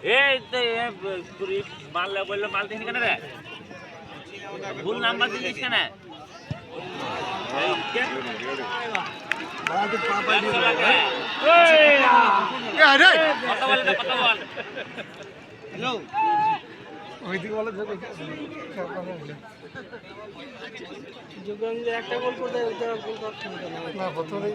এই তো মাল বললো মাল দিন কেন রে ভুল নাম্বার দিস কেন একটা গোল করতে না প্রথমেই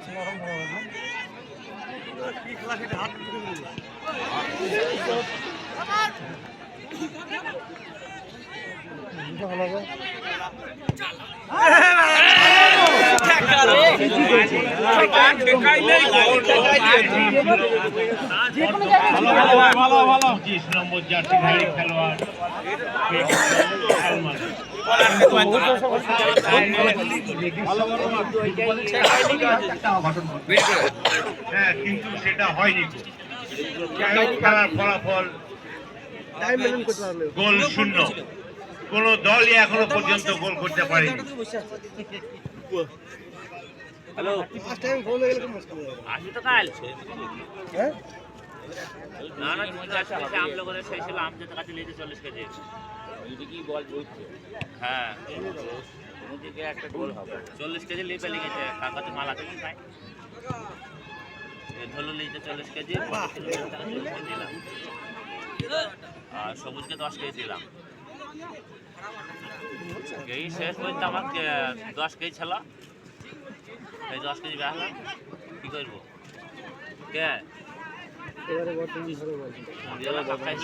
নম্বর জার্সিধারী খেলোয়াড় হ্যাঁ কিন্তু সেটা হয়নি খেলার ফলাফল গোল শূন্য কোন দলই এখনো পর্যন্ত গোল করতে পারেনি। হ্যালো আসি তো কাল না না আম লোকের সেই ছিল আম যেতে কাছে লেগে 40 কেজি কি বল হ্যাঁ ওদিকে একটা গোল হবে 40 কেজি লিপে লেগেছে কাগজে মাল আছে কি ভাই ধরলো লিতে 40 কেজি দিলাম আর সবুজকে 10 কেজি দিলাম এই শেষ পর্যন্ত আমার 10 কেজি ছিল এই 10 কেজি বেহালাম কি করবো কে এবারে বর্তমান ধরে বলছি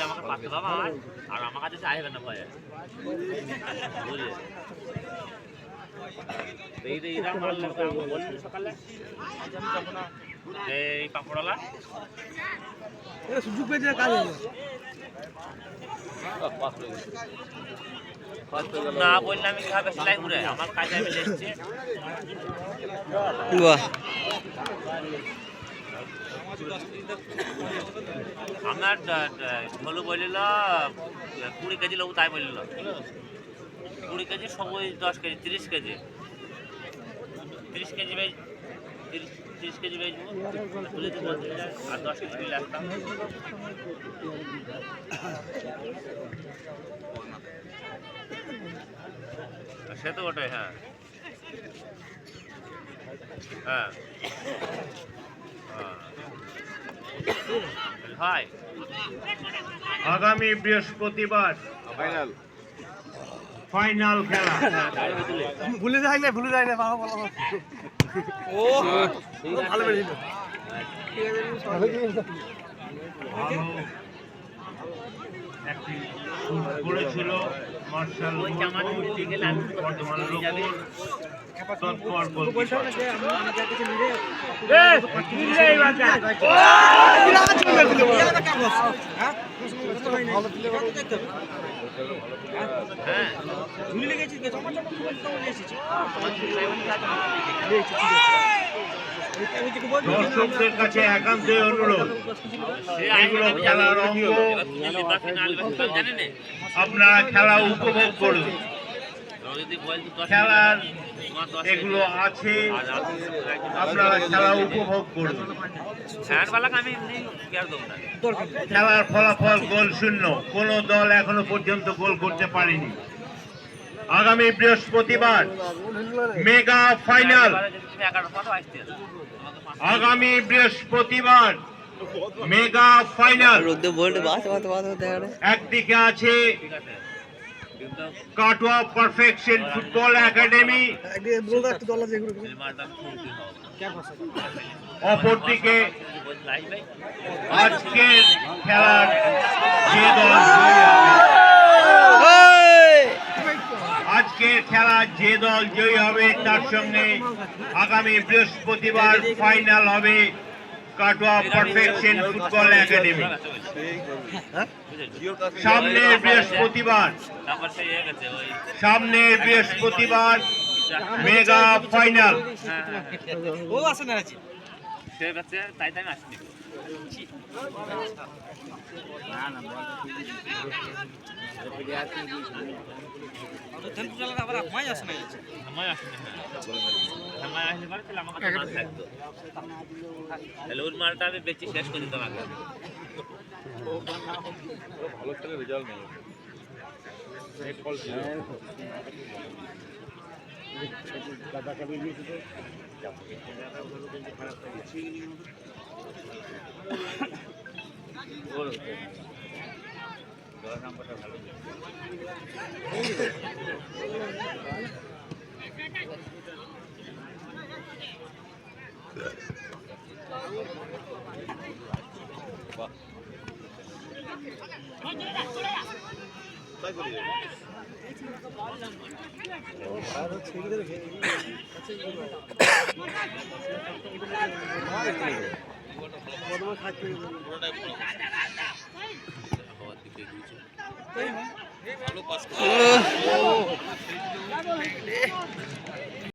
আমাকে পাতে বাবা আর আমার কাছে চাইবে না ভয়ে বুঝলে সকালে এই পাপড়ালা সুযোগ পেয়েছে কাজ না বললে আমি কিভাবে সেলাই করে আমার কাজে আমি এসেছি আমার ঝোলু বলিল 20 কেজি লোক তাই বলিল 20 কেজি সবুজ 10 কেজি 30 কেজি 30 কেজি 30 কেজি বেচবো আর 10 কেজি মিলে আসতাম সে তো ওটাই হ্যাঁ হ্যাঁ ভাই আগামী বৃহস্পতিবার ফাইনাল খেলা ভুলে যায় না বাবা বলো ও ভালো বেরিয়েছিল একটি করেছিল মার্শাল বর্তমান তৎপর দর্শকদের কাছে একান্তই অনুরোধ এগুলো খেলার অঙ্গ আপনারা খেলা উপভোগ করুন খেলার এগুলো আছে আপনারা খেলা উপভোগ করুন খেলার ফলাফল গোল শূন্য কোনো দল এখনো পর্যন্ত গোল করতে পারেনি আগামী বৃহস্পতিবার মেগা ফাইনাল আগামী বৃহস্পতিবার মেগা ফাইনাল একদিকে আছে কাটোয়া পারফেকশন ফুটবল একাডেমি অপরদিকে আজকের খেলার যে দল আজকের খেলা যে দল জয়ী হবে তার সঙ্গে আগামী বৃহস্পতিবার ফাইনাল হবে কাটোয়া পারফেকশন ফুটবল একাডেমি সামনের বৃহস্পতিবার মেগা ফাইনাল ও আছে না সে কাছে তাই তাই আসনি না না আবার আমায় আসে না আমায় আসে না আমায় আসলে পারে তাহলে আমার কাছে মাল থাকতো তাহলে ওর মালটা আমি বেচে শেষ করে দিতাম আগে ভালো খেলে রেজাল্ট নেই নেট বল ছিল দাদা কবি নিয়েছে নাম্বারটা ভালো তাই করি আর ছেড়ে দেবে বড় খাচ্ছে ভালো পাস